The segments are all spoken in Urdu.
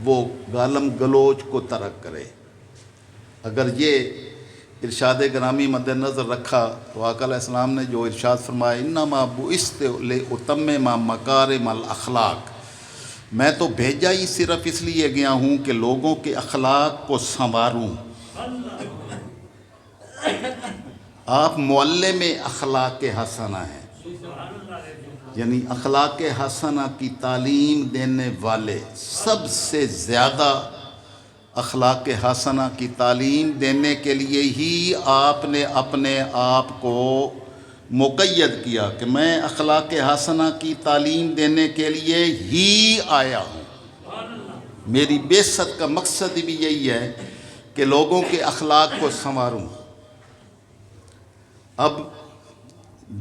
وہ گالم گلوچ کو ترک کرے۔ اگر یہ ارشاد گرامی مد نظر رکھا تو آقا علیہ السلام نے جو ارشاد فرمایا انما بعثت لاتمم مکارم الاخلاق، میں تو بھیجا ہی صرف اس لیے گیا ہوں کہ لوگوں کے اخلاق کو سنواروں۔ آپ معلم اخلاق حسنہ ہیں، یعنی اخلاق حسنہ کی تعلیم دینے والے، سب سے زیادہ اخلاق حسنہ کی تعلیم دینے کے لیے ہی آپ نے اپنے آپ کو مقید کیا کہ میں اخلاق حسنہ کی تعلیم دینے کے لیے ہی آیا ہوں۔ میری بعثت کا مقصد بھی یہی ہے کہ لوگوں کے اخلاق کو سنواروں۔ اب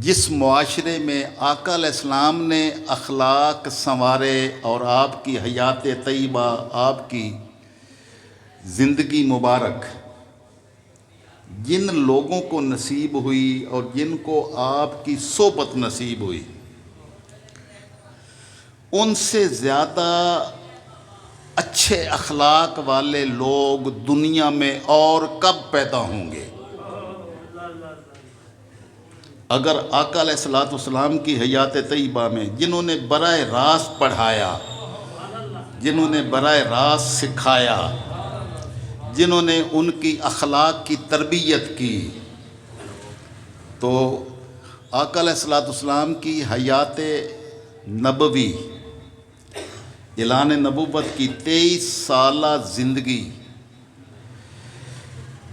جس معاشرے میں آقا علیہ السلام نے اخلاق سنوارے اور آپ کی حیات طیبہ، آپ کی زندگی مبارک جن لوگوں کو نصیب ہوئی اور جن کو آپ کی صحبت نصیب ہوئی، ان سے زیادہ اچھے اخلاق والے لوگ دنیا میں اور کب پیدا ہوں گے؟ اگر آقا علیہ السلام کی حیات طیبہ میں جنہوں نے براہ راست پڑھایا، جنہوں نے براہ راست سکھایا، جنہوں نے ان کی اخلاق کی تربیت کی، تو آقا علیہ السلام کی حیات نبوی، اعلان نبوت کی 23 سالہ زندگی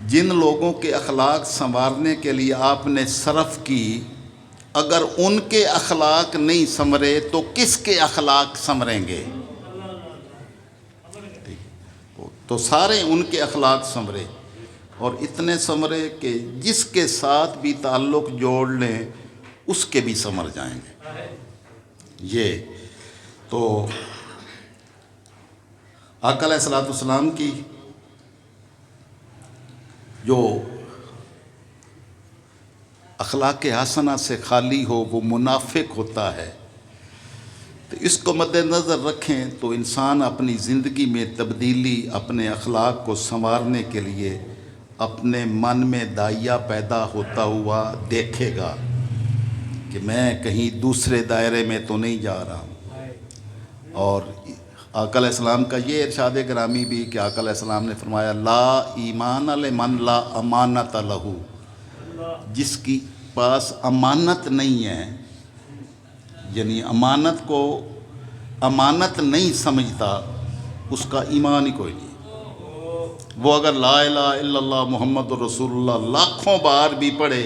جن لوگوں کے اخلاق سنوارنے کے لیے آپ نے صرف کی، اگر ان کے اخلاق نہیں سنورے تو کس کے اخلاق سنوریں گے؟ تو سارے ان کے اخلاق سنورے، اور اتنے سنورے کہ جس کے ساتھ بھی تعلق جوڑ لیں اس کے بھی سنور جائیں گے۔ یہ تو آقا علیہ السلام کی جو اخلاق حسنہ سے خالی ہو وہ منافق ہوتا ہے، تو اس کو مد نظر رکھیں تو انسان اپنی زندگی میں تبدیلی، اپنے اخلاق کو سنوارنے کے لیے اپنے من میں داعیہ پیدا ہوتا ہوا دیکھے گا کہ میں کہیں دوسرے دائرے میں تو نہیں جا رہا ہوں۔ اور آقا علیہ السلام کا یہ ارشاد گرامی بھی کہ آقا علیہ السلام نے فرمایا لا ایمان لمن لا امانت لہو، جس کی پاس امانت نہیں ہے، یعنی امانت کو امانت نہیں سمجھتا، اس کا ایمان ہی کوئی نہیں۔ وہ اگر لا الہ الا اللہ محمد رسول اللہ لاکھوں بار بھی پڑھے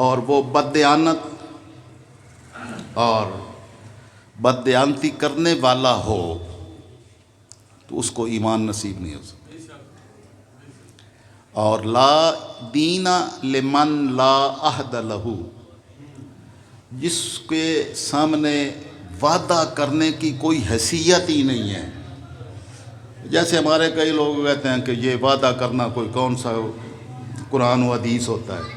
اور وہ بددیانت اور بددیانتی کرنے والا ہو تو اس کو ایمان نصیب نہیں ہو سکتا۔ اور لا دین لمن لا عہد لہو، جس کے سامنے وعدہ کرنے کی کوئی حیثیت ہی نہیں ہے۔ جیسے ہمارے کئی لوگ کہتے ہیں کہ یہ وعدہ کرنا کوئی کون سا قرآن و حدیث ہوتا ہے۔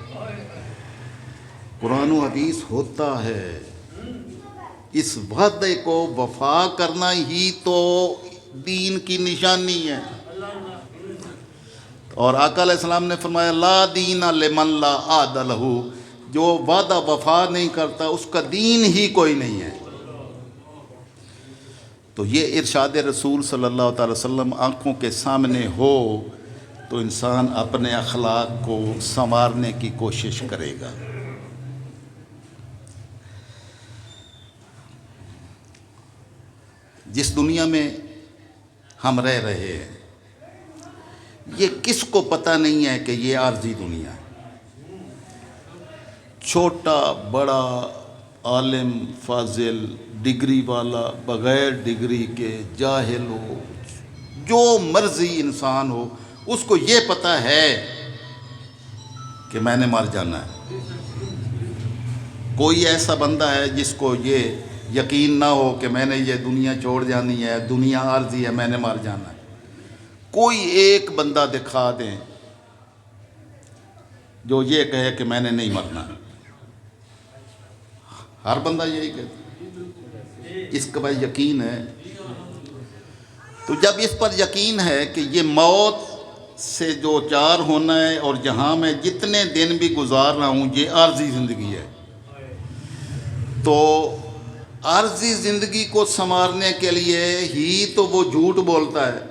قرآن و حدیث ہوتا ہے، اس وعدے کو وفا کرنا ہی تو دین کی نشانی ہے۔ اور آقا علیہ السلام نے فرمایا لا دین لمن لا عہد لہو، جو وعدہ وفا نہیں کرتا اس کا دین ہی کوئی نہیں ہے۔ تو یہ ارشاد رسول صلی اللہ تعالی وسلم آنکھوں کے سامنے ہو تو انسان اپنے اخلاق کو سنوارنے کی کوشش کرے گا۔ جس دنیا میں ہم رہ رہے ہیں یہ کس کو پتہ نہیں ہے کہ یہ عارضی دنیا ہے۔ چھوٹا بڑا، عالم فاضل، ڈگری والا، بغیر ڈگری کے، جاہل ہو، جو مرضی انسان ہو، اس کو یہ پتہ ہے کہ میں نے مر جانا ہے۔ کوئی ایسا بندہ ہے جس کو یہ یقین نہ ہو کہ میں نے یہ دنیا چھوڑ جانی ہے، دنیا عارضی ہے، میں نے مر جانا ہے؟ کوئی ایک بندہ دکھا دیں جو یہ کہے کہ میں نے نہیں مرنا۔ ہر بندہ یہی کہتا ہے، اس کا بھائی یقین ہے تو جب اس پر یقین ہے کہ یہ موت سے دو چار ہونا ہے اور جہاں میں جتنے دن بھی گزار رہا ہوں یہ عارضی زندگی ہے، تو عارضی زندگی کو سنوارنے کے لیے ہی تو وہ جھوٹ بولتا ہے۔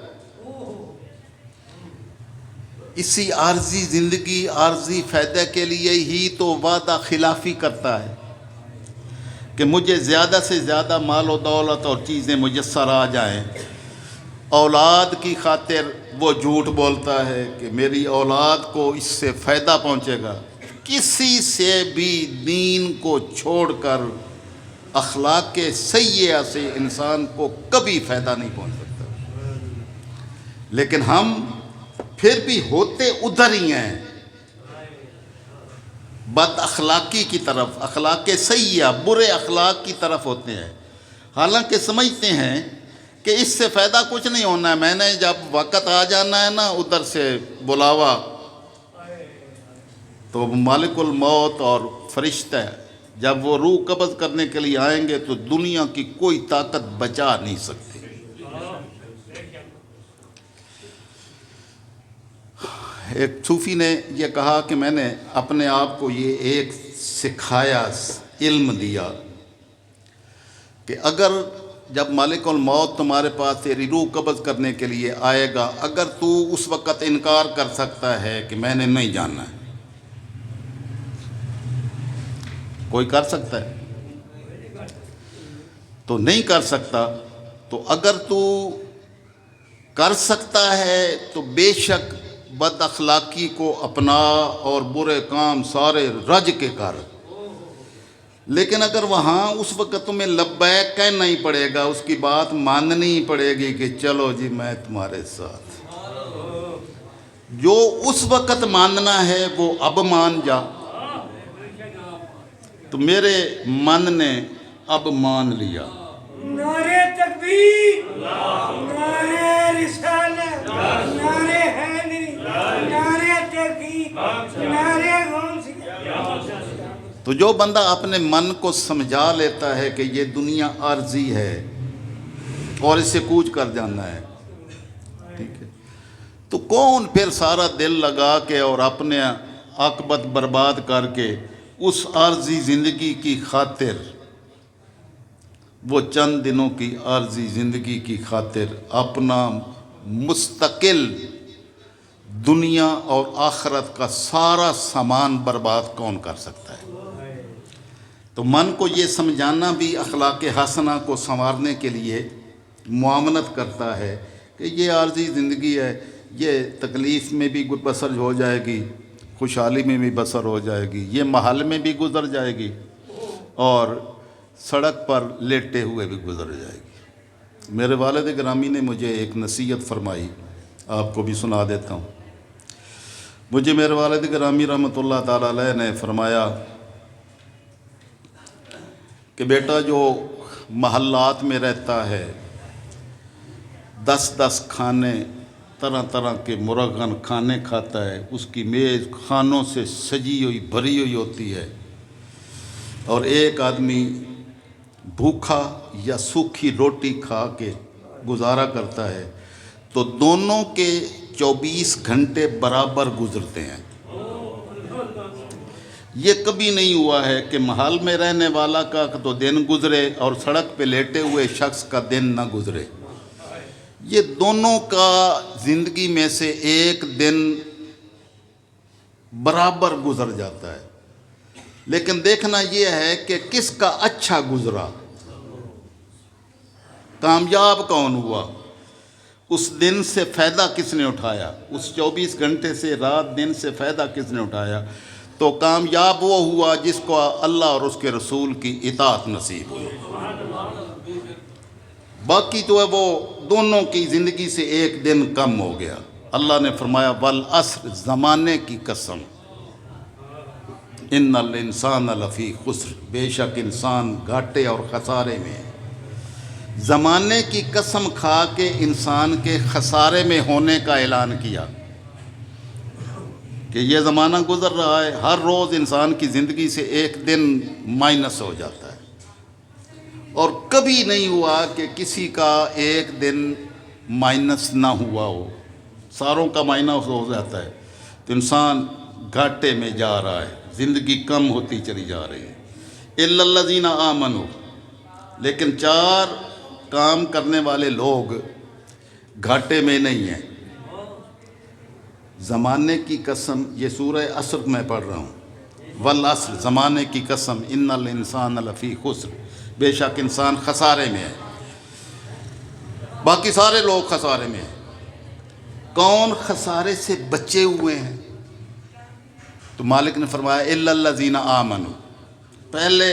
اسی عارضی زندگی، عارضی فائدے کے لیے ہی تو وعدہ خلافی کرتا ہے کہ مجھے زیادہ سے زیادہ مال و دولت اور چیزیں میسر آ جائیں۔ اولاد کی خاطر وہ جھوٹ بولتا ہے کہ میری اولاد کو اس سے فائدہ پہنچے گا۔ کسی سے بھی دین کو چھوڑ کر اخلاق سیئہ سے انسان کو کبھی فائدہ نہیں پہنچ سکتا، لیکن ہم پھر بھی ہوتے ادھر ہی ہیں، بد اخلاقی کی طرف، اخلاق سیئہ، برے اخلاق کی طرف ہوتے ہیں، حالانکہ سمجھتے ہیں کہ اس سے فائدہ کچھ نہیں ہونا ہے، میں نے جب وقت آ جانا ہے نا ادھر سے بلاوا، تو مالک الموت اور فرشتہ جب وہ روح قبض کرنے کے لیے آئیں گے تو دنیا کی کوئی طاقت بچا نہیں سکتی۔ ایک صوفی نے یہ کہا کہ میں نے اپنے آپ کو یہ ایک سکھایا، علم دیا کہ اگر جب مالک الموت تمہارے پاس تیری روح قبض کرنے کے لیے آئے گا، اگر تو اس وقت انکار کر سکتا ہے کہ میں نے نہیں جانا ہے، کوئی کر سکتا ہے؟ تو نہیں کر سکتا، تو اگر تو کر سکتا ہے تو بے شک بد اخلاقی کو اپنا اور برے کام سارے رج کے کر، لیکن اگر وہاں اس وقت تمہیں لبیک کہنا ہی پڑے گا، اس کی بات ماننی ہی پڑے گی کہ چلو جی میں تمہارے ساتھ، جو اس وقت ماننا ہے وہ اب مان جا۔ تو میرے من نے اب مان لیا۔ نعرے تکبیر، نعرے رسالت، نعرے حیدری، نعرے تحقیق، نعرے غوثیہ۔ تو جو بندہ اپنے من کو سمجھا لیتا ہے کہ یہ دنیا عارضی ہے اور اس سے کوچ کر جانا ہے، ٹھیک ہے، تو کون پھر سارا دل لگا کے اور اپنے عاقبت برباد کر کے اس عارضی زندگی کی خاطر، وہ چند دنوں کی عارضی زندگی کی خاطر اپنا مستقل دنیا اور آخرت کا سارا سامان برباد کون کر سکتا ہے؟ تو من کو یہ سمجھانا بھی اخلاق حسنہ کو سنوارنے کے لیے معاونت کرتا ہے کہ یہ عارضی زندگی ہے، یہ تکلیف میں بھی بسر ہو جائے گی، خوشحالی میں بھی بسر ہو جائے گی، یہ محل میں بھی گزر جائے گی اور سڑک پر لیٹے ہوئے بھی گزر جائے گی۔ میرے والد گرامی نے مجھے ایک نصیحت فرمائی، آپ کو بھی سنا دیتا ہوں۔ مجھے میرے والد گرامی رحمۃ اللہ تعالیٰ علیہ نے فرمایا کہ بیٹا جو محلات میں رہتا ہے، 10 کھانے، طرح طرح کے مرغن کھانے کھاتا ہے، اس کی میز کھانوں سے سجی ہوئی بھری ہوئی ہوتی ہے، اور ایک آدمی بھوکا یا سوکھی روٹی کھا کے گزارا کرتا ہے، تو دونوں کے 24 گھنٹے برابر گزرتے ہیں۔ یہ کبھی نہیں ہوا ہے کہ محل میں رہنے والا کا تو دن گزرے اور سڑک پہ لیٹے ہوئے شخص کا دن نہ گزرے۔ یہ دونوں کا زندگی میں سے ایک دن برابر گزر جاتا ہے، لیکن دیکھنا یہ ہے کہ کس کا اچھا گزرا، کامیاب کون ہوا، اس دن سے فائدہ کس نے اٹھایا، اس 24 گھنٹے سے رات دن سے فائدہ کس نے اٹھایا۔ تو کامیاب وہ ہوا جس کو اللہ اور اس کے رسول کی اطاعت نصیب ہوئی۔ باقی تو ہے وہ دونوں کی زندگی سے ایک دن کم ہو گیا۔ اللہ نے فرمایا والعصر، زمانے کی قسم، ان الانسان لفی خسر، بے شک انسان گھاٹے اور خسارے میں ہے۔ زمانے کی قسم کھا کے انسان کے خسارے میں ہونے کا اعلان کیا کہ یہ زمانہ گزر رہا ہے، ہر روز انسان کی زندگی سے ایک دن مائنس ہو جاتا ہے، اور کبھی نہیں ہوا کہ کسی کا ایک دن مائنس نہ ہوا ہو، ساروں کا مائنس ہو جاتا ہے تو انسان گھاٹے میں جا رہا ہے، زندگی کم ہوتی چلی جا رہی ہے۔ الا الذین آمنوا، لیکن 4 کام کرنے والے لوگ گھاٹے میں نہیں ہیں۔ زمانے کی قسم، یہ سورہ عصر میں پڑھ رہا ہوں، والعصر، زمانے کی قسم، ان الانسان لفی خسر، بے شک انسان خسارے میں ہے، باقی سارے لوگ خسارے میں ہیں۔ کون خسارے سے بچے ہوئے ہیں؟ تو مالک نے فرمایا الا الذین آمنوا، پہلے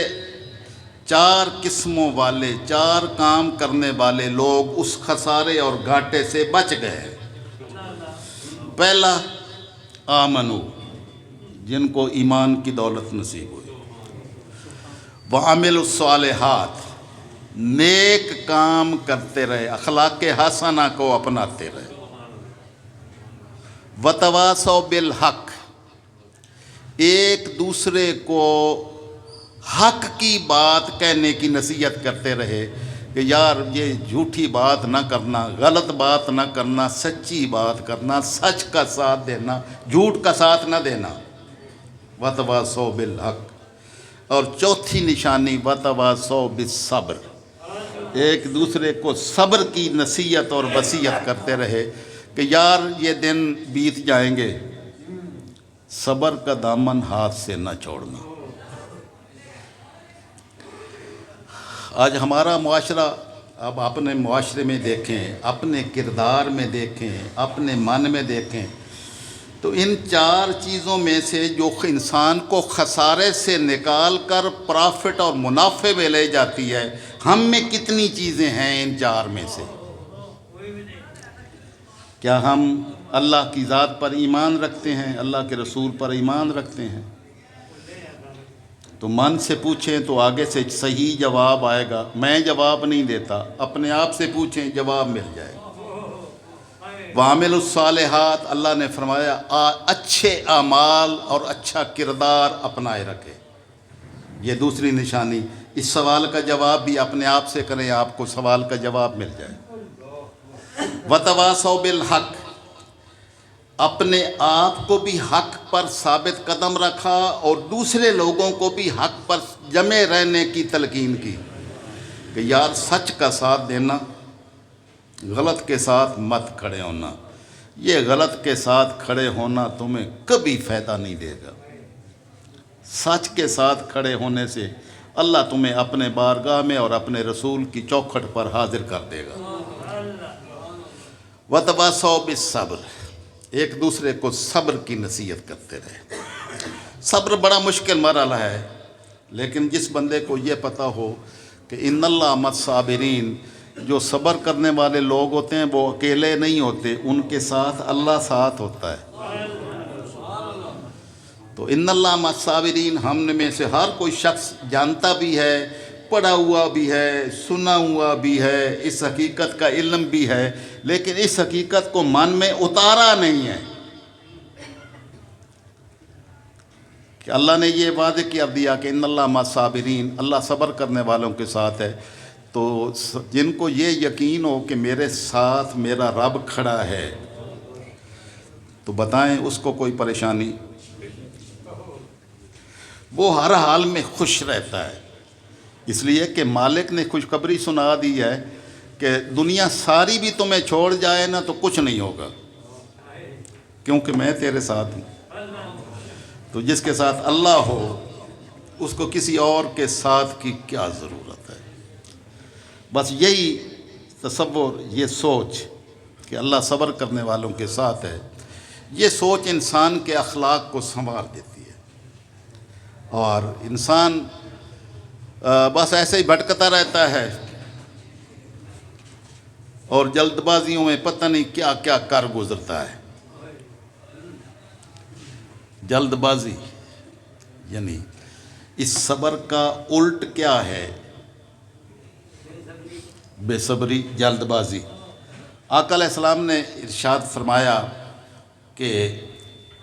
4 قسموں والے، 4 کام کرنے والے لوگ اس خسارے اور گھاٹے سے بچ گئے۔ پہلا آمنو، جن کو ایمان کی دولت نصیب ہوئی، وعملوا الصالحات، نیک کام کرتے رہے، اخلاق حسنہ کو اپناتے رہے، وتواصوا بالحق، ایک دوسرے کو حق کی بات کہنے کی نصیحت کرتے رہے کہ یار یہ جھوٹی بات نہ کرنا، غلط بات نہ کرنا، سچی بات کرنا، سچ کا ساتھ دینا، جھوٹ کا ساتھ نہ دینا۔ وتواصوا بالحق، اور چوتھی نشانی وتواصوا بالصبر، ایک دوسرے کو صبر کی نصیحت اور وصیت کرتے رہے کہ یار یہ دن بیت جائیں گے، صبر کا دامن ہاتھ سے نہ چھوڑنا۔ آج ہمارا معاشرہ، اب اپنے معاشرے میں دیکھیں، اپنے کردار میں دیکھیں، اپنے من میں دیکھیں، تو ان 4 چیزوں میں سے جو انسان کو خسارے سے نکال کر پرافٹ اور منافع میں لے جاتی ہے، ہم میں کتنی چیزیں ہیں ان 4 میں سے؟ کیا ہم اللہ کی ذات پر ایمان رکھتے ہیں، اللہ کے رسول پر ایمان رکھتے ہیں؟ تو من سے پوچھیں تو آگے سے صحیح جواب آئے گا، میں جواب نہیں دیتا، اپنے آپ سے پوچھیں جواب مل جائے گا۔ وعملوا الصالحات، اللہ نے فرمایا اچھے اعمال اور اچھا کردار اپنائے رکھے۔ یہ دوسری نشانی، اس سوال کا جواب بھی اپنے آپ سے کریں، آپ کو سوال کا جواب مل جائے۔ وتواصوا بالحق، اپنے آپ کو بھی حق پر ثابت قدم رکھا اور دوسرے لوگوں کو بھی حق پر جمع رہنے کی تلقین کی کہ یار سچ کا ساتھ دینا، غلط کے ساتھ مت کھڑے ہونا، یہ غلط کے ساتھ کھڑے ہونا تمہیں کبھی فائدہ نہیں دے گا، سچ کے ساتھ کھڑے ہونے سے اللہ تمہیں اپنے بارگاہ میں اور اپنے رسول کی چوکھٹ پر حاضر کر دے گا۔ وتواصوا بالصبر، ایک دوسرے کو صبر کی نصیحت کرتے رہے۔ صبر بڑا مشکل مرحلہ ہے، لیکن جس بندے کو یہ پتہ ہو کہ ان اللہ مع الصابرین، جو صبر کرنے والے لوگ ہوتے ہیں وہ اکیلے نہیں ہوتے، ان کے ساتھ اللہ ساتھ ہوتا ہے۔ تو ان اللہ مع الصابرین، ہم میں سے ہر کوئی شخص جانتا بھی ہے، پڑھا ہوا بھی ہے، سنا ہوا بھی ہے، اس حقیقت کا علم بھی ہے، لیکن اس حقیقت کو من میں اتارا نہیں ہے کہ اللہ نے یہ وعدے کیا دیا کہ ان اللہ مع الصابرین، اللہ صبر کرنے والوں کے ساتھ ہے۔ تو جن کو یہ یقین ہو کہ میرے ساتھ میرا رب کھڑا ہے، تو بتائیں اس کو کوئی پریشانی؟ وہ ہر حال میں خوش رہتا ہے، اس لیے کہ مالک نے خوشخبری سنا دی ہے کہ دنیا ساری بھی تمہیں چھوڑ جائے نا تو کچھ نہیں ہوگا، کیونکہ میں تیرے ساتھ ہوں۔ تو جس کے ساتھ اللہ ہو اس کو کسی اور کے ساتھ کی کیا ضرورت ہے؟ بس یہی تصور، یہ سوچ کہ اللہ صبر کرنے والوں کے ساتھ ہے، یہ سوچ انسان کے اخلاق کو سنوار دیتی ہے، اور انسان بس ایسے ہی بھٹکتا رہتا ہے اور جلد بازیوں میں پتہ نہیں کیا کیا کر گزرتا ہے۔ جلد بازی یعنی اس صبر کا الٹ کیا ہے؟ بے صبری، جلد بازی۔ آقا علیہ السلام نے ارشاد فرمایا کہ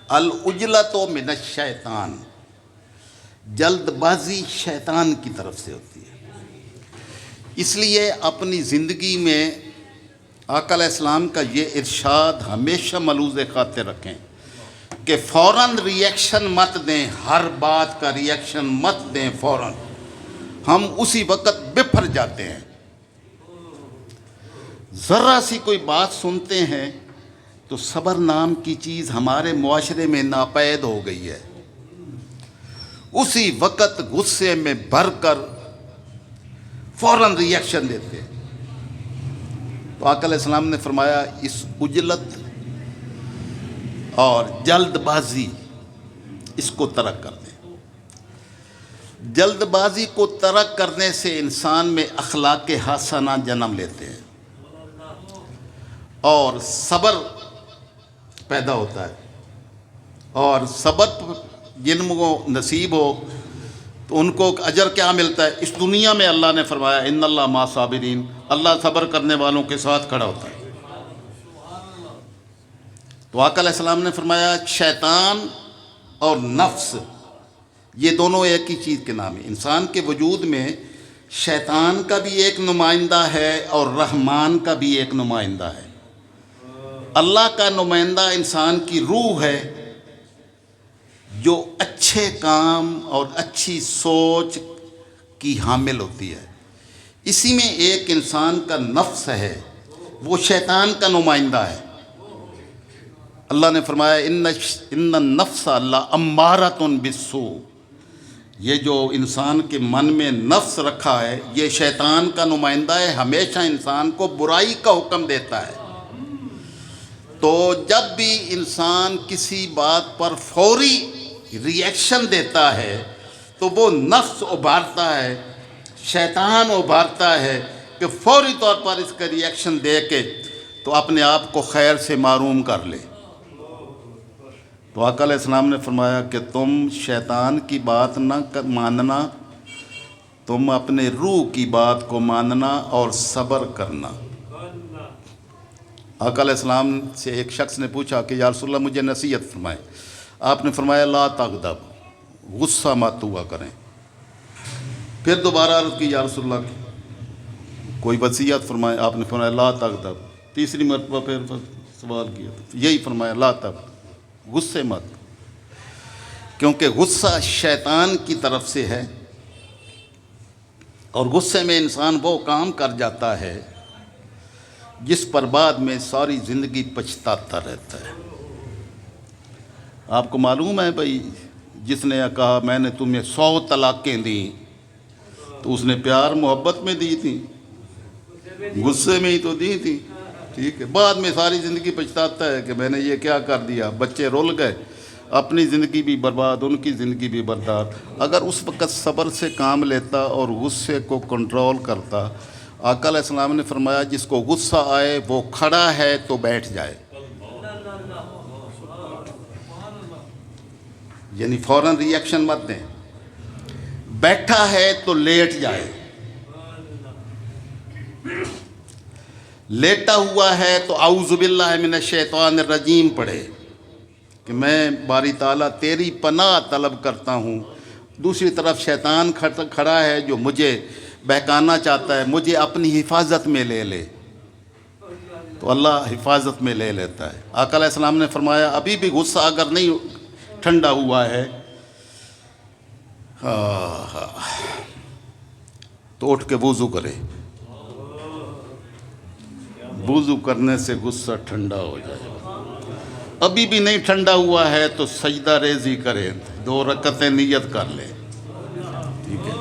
العجلۃ من الشیطان، جلد بازی شیطان کی طرف سے ہوتی ہے، اس لیے اپنی زندگی میں آقا علیہ السلام کا یہ ارشاد ہمیشہ ملوز خاطر رکھیں کہ فوراً ریئیکشن مت دیں، ہر بات کا ریئیکشن مت دیں فوراً، ہم اسی وقت بپھر جاتے ہیں۔ ذرا سی کوئی بات سنتے ہیں تو صبر نام کی چیز ہمارے معاشرے میں ناپید ہو گئی ہے، اسی وقت غصے میں بھر کر فوراً ریئیکشن دیتے ہیں۔ تو آقا علیہ السلام نے فرمایا اس عجلت اور جلد بازی اس کو ترک کر دیں۔ جلد بازی کو ترک کرنے سے انسان میں اخلاق حسنہ جنم لیتے ہیں اور صبر پیدا ہوتا ہے، اور صبر جن کو نصیب ہو تو ان کو اجر کیا ملتا ہے؟ اس دنیا میں اللہ نے فرمایا ان اللہ مع صابرین، اللہ صبر کرنے والوں کے ساتھ کھڑا ہوتا ہے۔ تو آقا علیہ السلام نے فرمایا شیطان اور نفس یہ دونوں ایک ہی چیز کے نام ہیں۔ انسان کے وجود میں شیطان کا بھی ایک نمائندہ ہے اور رحمان کا بھی ایک نمائندہ ہے۔ اللہ کا نمائندہ انسان کی روح ہے جو اچھے کام اور اچھی سوچ کی حامل ہوتی ہے۔ اسی میں ایک انسان کا نفس ہے، وہ شیطان کا نمائندہ ہے۔ اللہ نے فرمایا ان النفس لامارۃ بالسوء، یہ جو انسان کے من میں نفس رکھا ہے یہ شیطان کا نمائندہ ہے، ہمیشہ انسان کو برائی کا حکم دیتا ہے۔ تو جب بھی انسان کسی بات پر فوری ریئیکشن دیتا ہے تو وہ نفس ابھارتا ہے، شیطان ابھارتا ہے کہ فوری طور پر اس کا ریئیکشن دے کے تو اپنے آپ کو خیر سے محروم کر لے۔ تو آقا علیہ السلام نے فرمایا کہ تم شیطان کی بات نہ ماننا، تم اپنے روح کی بات کو ماننا اور صبر کرنا۔ آقا علیہ السلام سے ایک شخص نے پوچھا کہ یا رسول اللہ مجھے نصیحت فرمائے۔ آپ نے فرمایا لا تغضب، غصہ مت ہوا کریں۔ پھر دوبارہ عرض کی یا رسول اللہ کوئی وصیت فرمائے۔ آپ نے فرمایا لا تغضب۔ تیسری مرتبہ پھر سوال کیا، یہی فرمایا لا تغضب، غصے مت، کیونکہ غصہ شیطان کی طرف سے ہے اور غصے میں انسان وہ کام کر جاتا ہے جس پر بعد میں ساری زندگی پچھتاتا رہتا ہے۔ آپ کو معلوم ہے بھائی، جس نے کہا میں نے تمہیں 100 طلاقیں دیں تو اس نے پیار محبت میں دی تھی، غصے میں ہی تو دی تھی، ٹھیک ہے؟ بعد میں ساری زندگی پچھتاتا ہے کہ میں نے یہ کیا کر دیا، بچے رول گئے، اپنی زندگی بھی برباد، ان کی زندگی بھی برباد۔ اگر اس وقت صبر سے کام لیتا اور غصے کو کنٹرول کرتا، آقا علیہ السلام نے فرمایا جس کو غصہ آئے وہ کھڑا ہے تو بیٹھ جائے، یعنی فوراً ریئیکشن مت دیں، بیٹھا ہے تو لیٹ جائے، لیٹا ہوا ہے تو اعوذ باللہ من الشیطان الرجیم پڑھے کہ میں باری تعالیٰ تیری پناہ طلب کرتا ہوں۔ دوسری طرف شیطان کھڑا ہے جو مجھے بہکانا چاہتا ہے، مجھے اپنی حفاظت میں لے لے، تو اللہ حفاظت میں لے لیتا ہے۔ آقا علیہ السلام نے فرمایا ابھی بھی غصہ اگر نہیں ٹھنڈا ہوا ہے تو اٹھ کے وضو کرے، وضو کرنے سے غصہ ٹھنڈا ہو جائے۔ ابھی بھی نہیں ٹھنڈا ہوا ہے تو سجدہ ریزی کرے، 2 رکعتیں نیت کر لے، ٹھیک ہے؟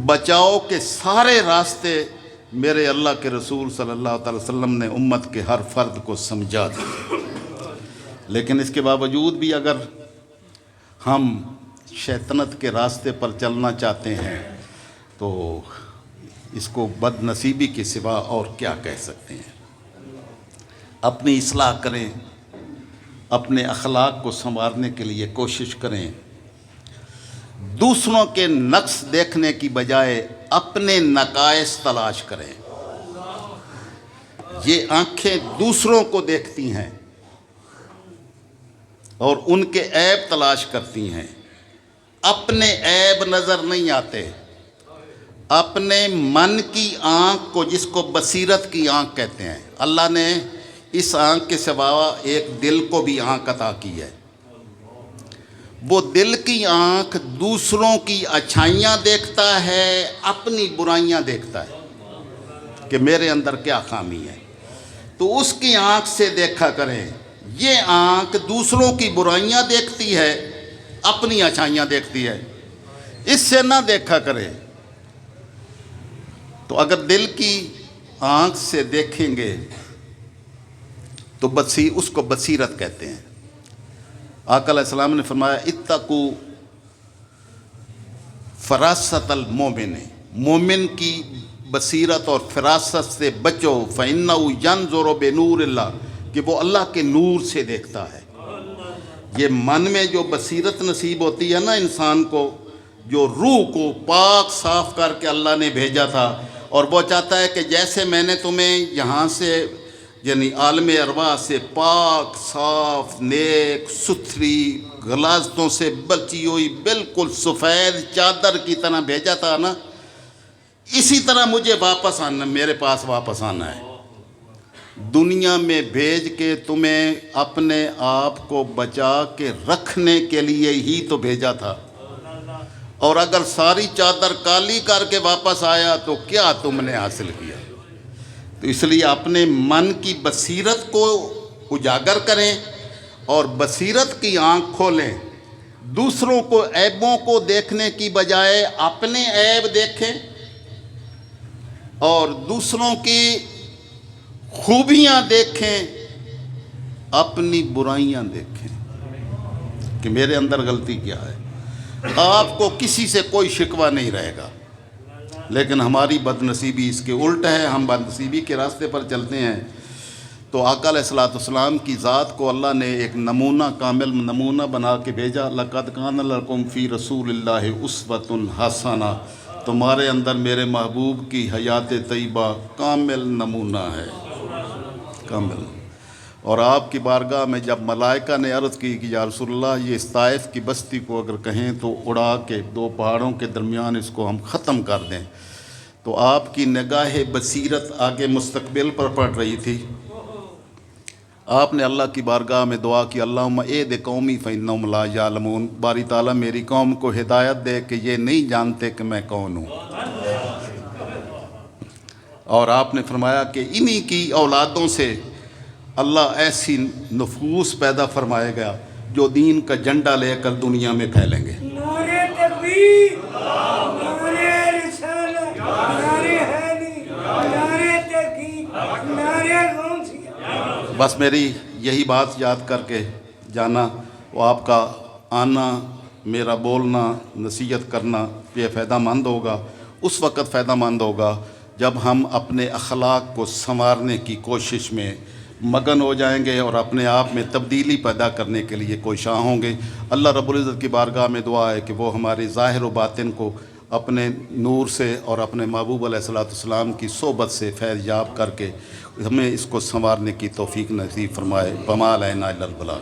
بچاؤ کے سارے راستے میرے اللہ کے رسول صلی اللہ تعالی وسلم نے امت کے ہر فرد کو سمجھا دیا، لیکن اس کے باوجود بھی اگر ہم شیطنت کے راستے پر چلنا چاہتے ہیں تو اس کو بد نصیبی کے سوا اور کیا کہہ سکتے ہیں۔ اپنی اصلاح کریں، اپنے اخلاق کو سنوارنے کے لیے کوشش کریں، دوسروں کے نقص دیکھنے کی بجائے اپنے نقائص تلاش کریں۔ یہ آنکھیں دوسروں کو دیکھتی ہیں اور ان کے عیب تلاش کرتی ہیں، اپنے عیب نظر نہیں آتے۔ اپنے من کی آنکھ کو، جس کو بصیرت کی آنکھ کہتے ہیں، اللہ نے اس آنکھ کے سوا ایک دل کو بھی آنکھ عطا کی ہے۔ وہ دل کی آنکھ دوسروں کی اچھائیاں دیکھتا ہے، اپنی برائیاں دیکھتا ہے کہ میرے اندر کیا خامی ہے، تو اس کی آنکھ سے دیکھا کریں۔ یہ آنکھ دوسروں کی برائیاں دیکھتی ہے، اپنی اچھائیاں دیکھتی ہے، اس سے نہ دیکھا کریں۔ تو اگر دل کی آنکھ سے دیکھیں گے تو اس کو بصیرت کہتے ہیں۔ آقا علیہ السلام نے فرمایا اتقوا فراست المومن، مومن کی بصیرت اور فراست سے بچو، فإنہ ینظر بنور اللہ، کہ وہ اللہ کے نور سے دیکھتا ہے۔ یہ من میں جو بصیرت نصیب ہوتی ہے نا انسان کو، جو روح کو پاک صاف کر کے اللہ نے بھیجا تھا، اور وہ چاہتا ہے کہ جیسے میں نے تمہیں یہاں سے یعنی عالم ارواح سے پاک صاف نیک ستھری غلاظتوں سے بچی ہوئی بالکل سفید چادر کی طرح بھیجا تھا نا، اسی طرح مجھے واپس آنا، میرے پاس واپس آنا ہے۔ دنیا میں بھیج کے تمہیں اپنے آپ کو بچا کے رکھنے کے لیے ہی تو بھیجا تھا، اور اگر ساری چادر کالی کر کے واپس آیا تو کیا تم نے حاصل کیا؟ تو اس لیے اپنے من کی بصیرت کو اجاگر کریں اور بصیرت کی آنکھ کھولیں۔ دوسروں کو عیبوں کو دیکھنے کی بجائے اپنے عیب دیکھیں، اور دوسروں کی خوبیاں دیکھیں، اپنی برائیاں دیکھیں کہ میرے اندر غلطی کیا ہے۔ آپ کو کسی سے کوئی شکوہ نہیں رہے گا، لیکن ہماری بد نصیبی اس کے الٹ ہے، ہم بد نصیبی کے راستے پر چلتے ہیں۔ تو آقا علیہ السلام کی ذات کو اللہ نے ایک نمونہ، کامل نمونہ بنا کے بھیجا۔ لَقَدْ كَانَ لَكُمْ فِي رَسُولِ اللَّهِ أُسْوَةٌ حَسَنَةٌ، تمہارے اندر میرے محبوب کی حیات طیبہ کامل نمونہ ہے، کامل۔ اور آپ کی بارگاہ میں جب ملائکہ نے عرض کی کہ یا رسول اللہ، یہ اس طائف کی بستی کو اگر کہیں تو اڑا کے دو پہاڑوں کے درمیان اس کو ہم ختم کر دیں، تو آپ کی نگاہ بصیرت آگے مستقبل پر پڑ رہی تھی۔ آپ نے اللہ کی بارگاہ میں دعا کی، اللہم اہد قومی فإنہم لا یعلمون، باری تعالیٰ میری قوم کو ہدایت دے کہ یہ نہیں جانتے کہ میں کون ہوں۔ اور آپ نے فرمایا کہ انہی کی اولادوں سے اللہ ایسی نفوس پیدا فرمائے گا جو دین کا جھنڈا لے کر دنیا میں پھیلیں گے۔ نعرہ تکبیر، نعرہ رسالت، نعرہ حیدری، نعرہ تحقیق، نعرہ غوثیہ۔ بس میری یہی بات یاد کر کے جانا، وہ آپ کا آنا، میرا بولنا، نصیحت کرنا یہ فائدہ مند ہوگا، اس وقت فائدہ مند ہوگا جب ہم اپنے اخلاق کو سنوارنے کی کوشش میں مگن ہو جائیں گے اور اپنے آپ میں تبدیلی پیدا کرنے کے لیے کوشاں ہوں گے۔ اللہ رب العزت کی بارگاہ میں دعا ہے کہ وہ ہمارے ظاہر و باطن کو اپنے نور سے اور اپنے محبوب علیہ السلام کی صحبت سے فیض یاب کر کے ہمیں اس کو سنوارنے کی توفیق نصیب فرمائے۔ وما علینا الا البلاغ۔